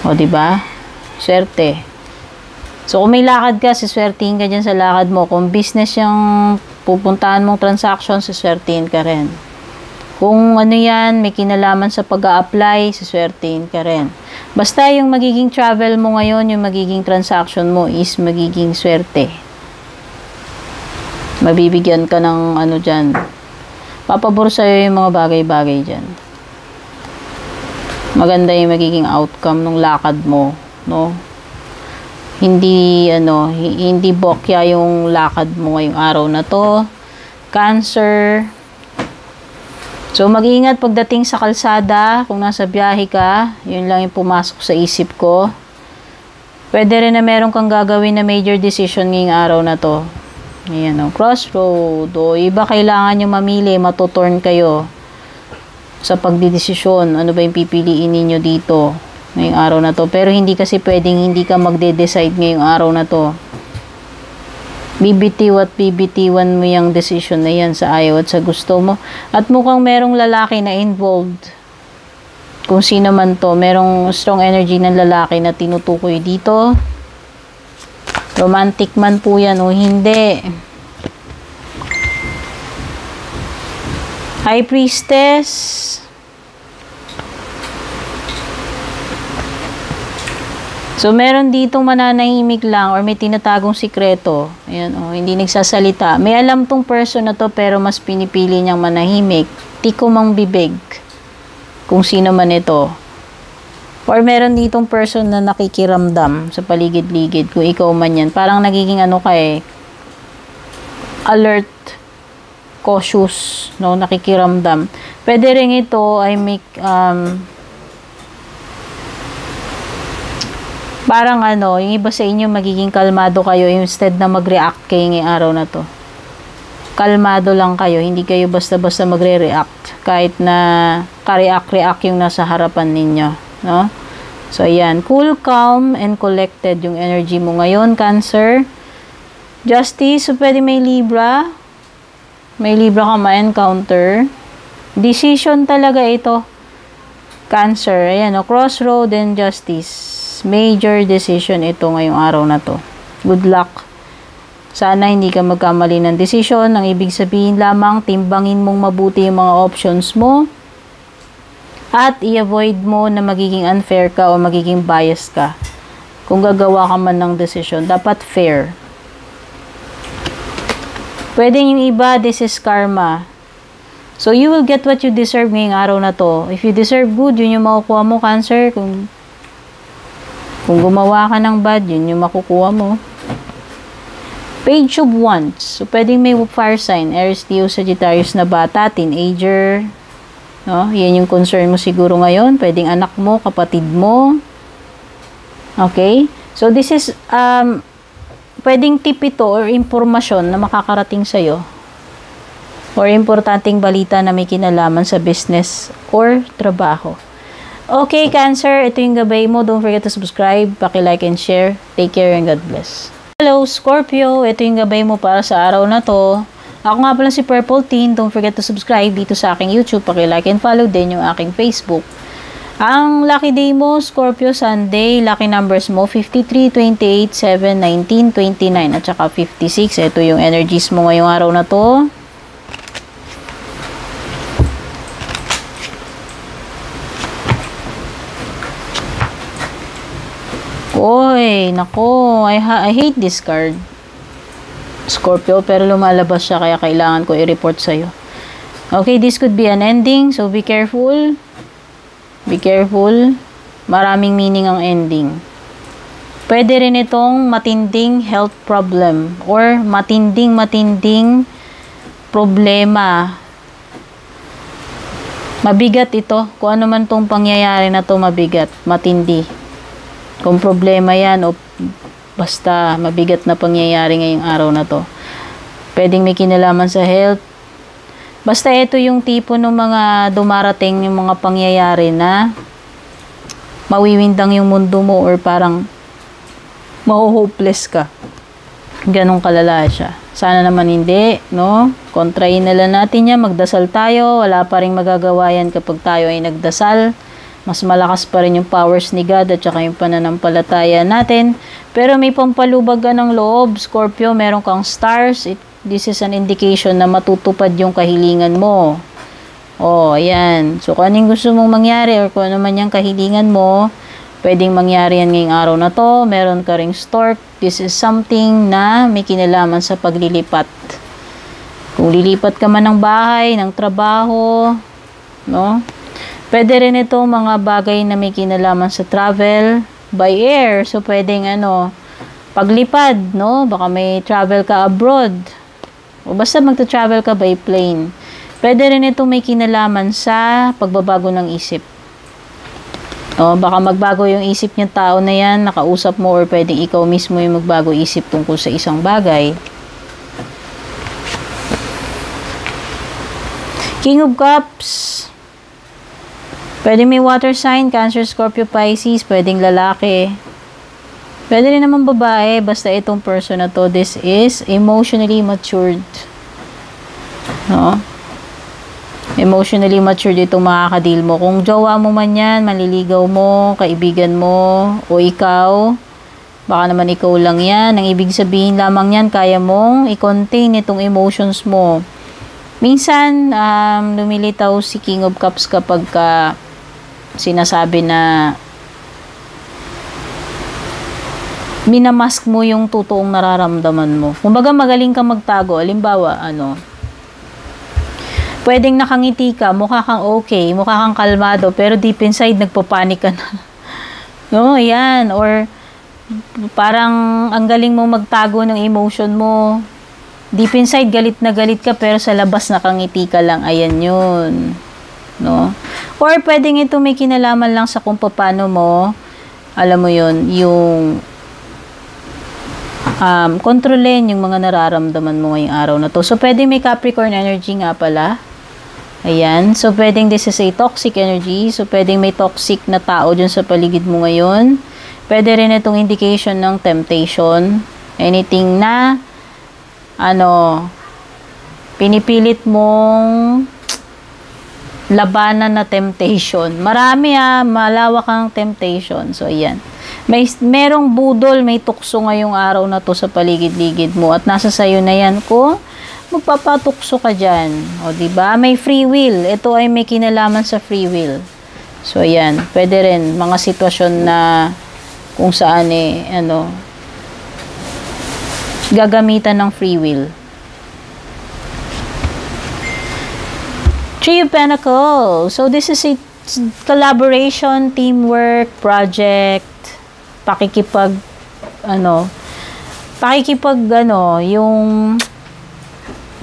O, diba? Swerte. So, kung may lakad ka, siswertihin ka dyan sa lakad mo. Kung business yung pupuntahan mong transaction, siswertihin ka rin. Kung ano yan, may kinalaman sa pag-a-apply, siswertihin ka rin. Basta yung magiging travel mo ngayon, yung magiging transaction mo is magiging swerte. Mabibigyan ka ng ano dyan. Papabor sa'yo yung mga bagay-bagay dyan. Maganda yung magiging outcome ng lakad mo, no? Hindi bokya yung lakad mo ngayong araw na to. Cancer. So, mag-ingat pagdating sa kalsada. Kung nasa biyahe ka, yun lang yung pumasok sa isip ko. Pwede rin na meron kang gagawin na major decision ngayong araw na to. Ayan o, crossroad. O, iba kailangan nyo mamili, matuturn kayo sa pagdidesisyon. Ano ba yung pipiliin ninyo dito ngayong araw na to? Pero hindi kasi pwedeng hindi ka magde-decide ngayong araw na to. Bibitiw at bibitiwan mo yung decision na yan sa ayaw at sa gusto mo. At mukhang merong lalaki na involved. Kung sino man to, merong strong energy ng lalaki na tinutukoy dito. Romantic man po yan o hindi. High Priestess. So, meron ditong mananahimik lang or may tinatagong sikreto. Ayan o, hindi nagsasalita. May alam tong person na to pero mas pinipili niyang manahimik. Tikom ang bibig. Kung sino man ito. Or meron ditong person na nakikiramdam sa paligid-ligid kung ikaw man yan. Parang nagiging ano ka alert, cautious, no, nakikiramdam. Pwede rin ito ay parang yung iba sa inyo magiging kalmado kayo instead na mag-react kayo ngayong araw na to. Kalmado lang kayo, hindi kayo basta-basta magre-react kahit na ka-react yung nasa harapan ninyo, no? So, ayan. Cool, calm, and collected yung energy mo ngayon, Cancer. Justice. So, pwede may Libra. May Libra ka ma-encounter. Decision talaga ito. Cancer. Ayan, crossroad and justice. Major decision ito ngayong araw na to. Good luck. Sana hindi ka magkamali ng decision. Ang ibig sabihin lamang, timbangin mong mabuti yung mga options mo. At i-avoid mo na magiging unfair ka o magiging biased ka. Kung gagawa ka man ng decision, dapat fair. Pwede yung iba, this is karma. So, you will get what you deserve ngayong araw na to. If you deserve good, yun yung makukuha mo, Cancer. Kung gumawa ka ng bad, yun yung makukuha mo. Page of Wands. So, pwedeng may fire sign, Aries, Leo, Sagittarius na bata, teenager. No? Yan yung concern mo siguro ngayon. Pwedeng anak mo, kapatid mo. Okay? So, this is, pwedeng tip ito or impormasyon na makakarating sa'yo. Or importanteng balita na may kinalaman sa business or trabaho. Okay, Cancer. Ito yung gabay mo. Don't forget to subscribe, paki-like and share. Take care and God bless. Hello, Scorpio. Ito yung gabay mo para sa araw na to. Ako nga pala si Purple Teen. Don't forget to subscribe dito sa aking YouTube. Paki-like and follow din yung aking Facebook. Ang lucky day mo, Scorpio, Sunday. Lucky numbers mo, 53, 28, 7, 19, 29, at saka 56. Ito yung energies mo ngayong araw na to. Oy, nako. I hate this card. Scorpio, pero lumalabas siya kaya kailangan ko i-report sa'yo. Okay, this could be an ending, so be careful. Be careful. Maraming meaning ang ending. Pwede rin itong matinding health problem or matinding problema. Mabigat ito. Kung ano man tong pangyayari na to, mabigat, matindi. Kung problema yan o basta mabigat na pangyayari ngayong araw na to. Pwedeng may kinalaman sa health. Basta ito yung tipo ng mga dumarating yung mga pangyayari na mawiwindang yung mundo mo or parang maho-hopeless ka. Ganong kalala siya. Sana naman hindi, no? Kontrahin na lang natin yan. Magdasal tayo. Wala pa rin magagawa yan kapag tayo ay nagdasal. Mas malakas pa rin yung powers ni God at saka yung pananampalataya natin. Pero may pampalubag ka ng loob, Scorpio. Meron kang stars. This is an indication na matutupad yung kahilingan mo. Oh, ayan. So, kung anong gusto mong mangyari or kung ano man yung kahilingan mo, pwedeng mangyari yan ngayong araw na to. Meron ka ring stork. This is something na may kinalaman sa paglilipat. Kung lilipat ka man ng bahay, ng trabaho, no? Pwede rin ito mga bagay na may kinalaman sa travel by air. So, pwedeng paglipad, no? Baka may travel ka abroad. O basta magta-travel ka by plane. Pwede rin ito may kinalaman sa pagbabago ng isip. O, baka magbago yung isip ng tao na yan, nakausap mo, or pwedeng ikaw mismo yung magbago isip tungkol sa isang bagay. King of Cups. Pwede may water sign, Cancer, Scorpio, Pisces. Pwedeng lalaki. Pwede rin naman babae. Basta itong person na to, this is emotionally matured. No? Emotionally matured itong makakadil mo. Kung jowa mo man yan, manliligaw mo, kaibigan mo, o ikaw, baka naman ikaw lang yan. Ang ibig sabihin lamang yan, kaya mong i-contain itong emotions mo. Minsan, lumilitaw si King of Cups kapag sinasabi na minamask mo yung totoong nararamdaman mo. Kumbaga magaling kang magtago. Halimbawa, pwedeng nakangiti ka, mukha kang okay, mukha kang kalmado, pero deep inside, nagpapanik ka na. No, yan. Or, parang ang galing mo magtago ng emotion mo. Deep inside, galit na galit ka, pero sa labas, nakangiti ka lang. Ayan yun. No? Or, pwedeng ito may kinalaman lang sa kung paano mo, alam mo yun, yung kontrolin yung mga nararamdaman mo ngayong araw na to. So, pwedeng may Capricorn energy nga pala. Ayan. So, pwedeng this is a toxic energy. So, pwedeng may toxic na tao dyan sa paligid mo ngayon. Pwede rin itong indication ng temptation. Anything na, pinipilit mong labanan na temptation. Marami malawak ang temptation. So, ayan. Merong budol, may tukso ngayong araw na to sa paligid-ligid mo. At nasa sayo na yan kung magpapatukso ka dyan. O, diba? May free will. Ito ay may kinalaman sa free will. So, ayan. Pwede rin mga sitwasyon na kung saan gagamitan ng free will. Three of Pentacles. So, this is a collaboration, teamwork, project, yung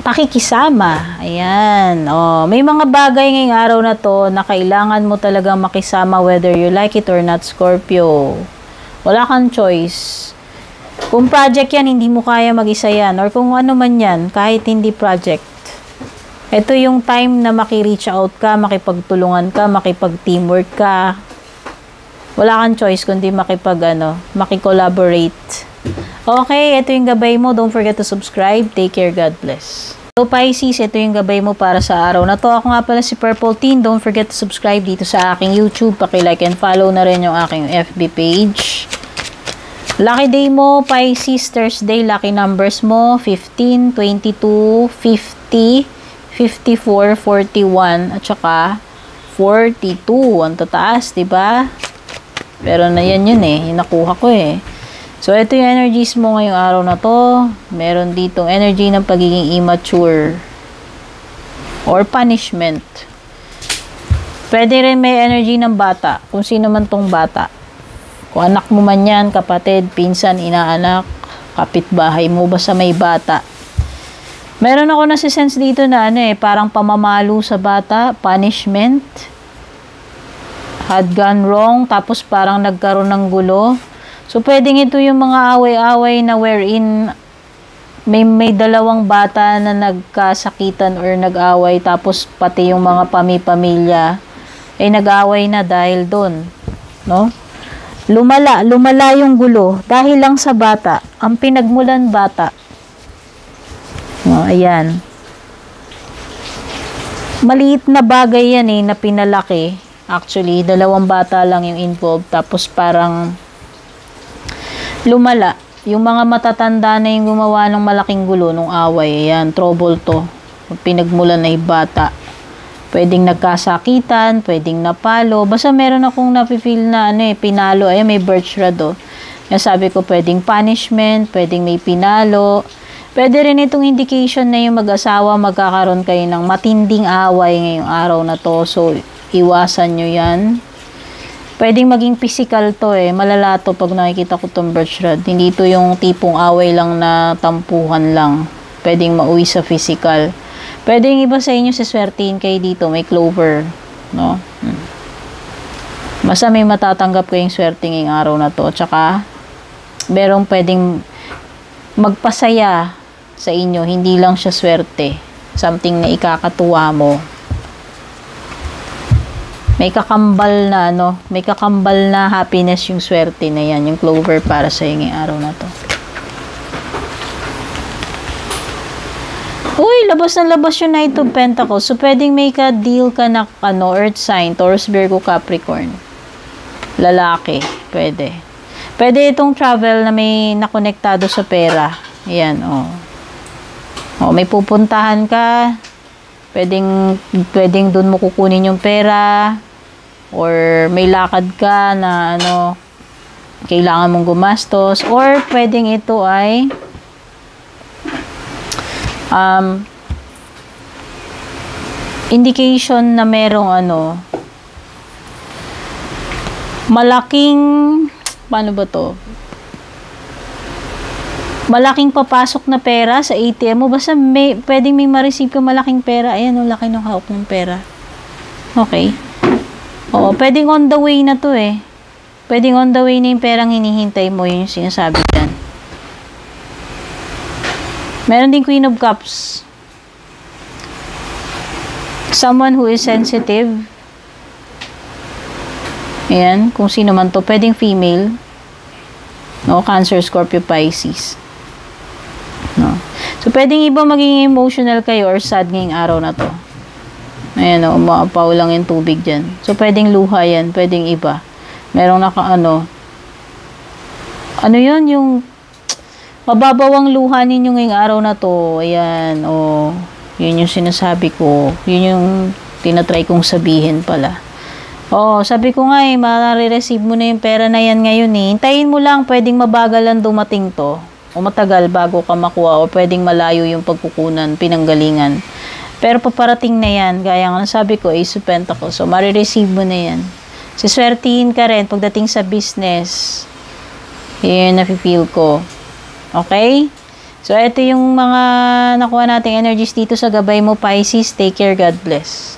pakikisama. Ayan. May mga bagay ngayong araw na to na kailangan mo talagang makisama whether you like it or not, Scorpio. Wala kang choice. Kung project yan, hindi mo kaya mag-isa yan. Or kung ano man yan, kahit hindi project. Ito yung time na maki-reach out ka, makipagtulungan ka, makipag-teamwork ka. Wala kang choice kundi maki-collaborate. Okay, ito yung gabay mo. Don't forget to subscribe. Take care. God bless. So, Pisces, ito yung gabay mo para sa araw na to. Ako nga pala si Purple Teen. Don't forget to subscribe dito sa aking YouTube. Paki-like and follow na rin yung aking FB page. Lucky day mo, Pisces, Thursday. Lucky numbers mo, 15, 22, 50, 54, 41, at saka 42. Ang tataas, diba? Pero na yan yun yung nakuha ko So, ito yung energies mo ngayong araw na to. Meron ditong energy ng pagiging immature or punishment. Pwede rin may energy ng bata. Kung sino man tong bata. Kung anak mo man yan, kapatid, pinsan, inaanak, kapitbahay mo, basta may bata. Meron ako nasisense dito na parang pamamalo sa bata, punishment. Had gone wrong, tapos parang nagkaroon ng gulo. So, pwedeng ito yung mga away-away na wherein may dalawang bata na nagkasakitan or nag-away, tapos pati yung mga pamilya ay nag-away na dahil doon, no? lumala yung gulo dahil lang sa bata. Ang pinagmulan bata. O, ayan. Maliit na bagay yan na pinalaki. Actually, 2 bata lang yung involved. Tapos parang lumala. Yung mga matatanda na yung gumawa ng malaking gulo nung away. Ayan, trouble to. Pinagmulan na yung bata. Pwedeng nagkasakitan, pwedeng napalo. Basta meron akong napifeel na pinalo. Ayan, may birch rod Yung sabi ko, pwedeng punishment, pwedeng may pinalo. Pwede rin itong indication na yung mag-asawa magkakaroon kayo ng matinding away ngayong araw na to. So, iwasan nyo yan. Pwedeng maging physical to Malala to pag nakikita ko tong birch rod. Hindi to yung tipong away lang na tampuhan lang. Pwedeng mauwi sa physical. Pwedeng iba sa inyo siswertihin kayo dito. May clover. No? Basta may matatanggap kayong swerte ngayong araw na to. Tsaka, merong pwedeng magpasaya sa inyo, hindi lang siya swerte. Something na ikakatuwa mo. May kakambal na happiness yung swerte na yan, yung clover para sa inyo ngayong araw na to. Uy, labas na labas yung Knight of Pentacles. So, pwedeng may ka-deal ka na, Earth sign, Taurus, Virgo, Capricorn. Lalaki, pwede. Pwede itong travel na may nakonektado sa pera. Ayan, may pupuntahan ka. Pwedeng dun mo kukunin yung pera. Or may lakad ka na kailangan mong gumastos. Or pwedeng ito ay indication na merong malaking, paano ba to? Malaking papasok na pera sa ATM mo. Basta pwedeng may ma-receive ka malaking pera. Ayan, laki ng hawak ng pera. Okay. Oo, pwedeng on the way na to Pwedeng on the way na yung perang hinihintay mo. Yun yung sinasabi dyan. Meron din Queen of Cups. Someone who is sensitive. Ayan, kung sino man to. Pwedeng female. No, Cancer, Scorpio, Pisces. No. So, pwedeng iba maging emotional kayo or sad ngayong araw na to. Ayan, umaapaw lang yung tubig dyan. So, pwedeng luha yan. Pwedeng iba. Merong yun, yung mababawang luha ninyo ngayong araw na to. Ayan, yun yung sinasabi ko. Yun yung tinatry kong sabihin pala. Sabi ko nga ma-receive mo na yung pera na yan ngayon Hintayin mo lang, pwedeng mabagalan dumating to. O matagal bago ka makuha. O pwedeng malayo yung pagkukunan, pinanggalingan. Pero paparating na yan. Gaya nga sabi ko, Ace of Pentacles. So, ma-receive mo na yan. Siswertihin ka rin pagdating sa business. Yun nafe-feel ko. Okay? So, ito yung mga nakuha nating energies dito sa gabay mo, Pisces. Take care. God bless.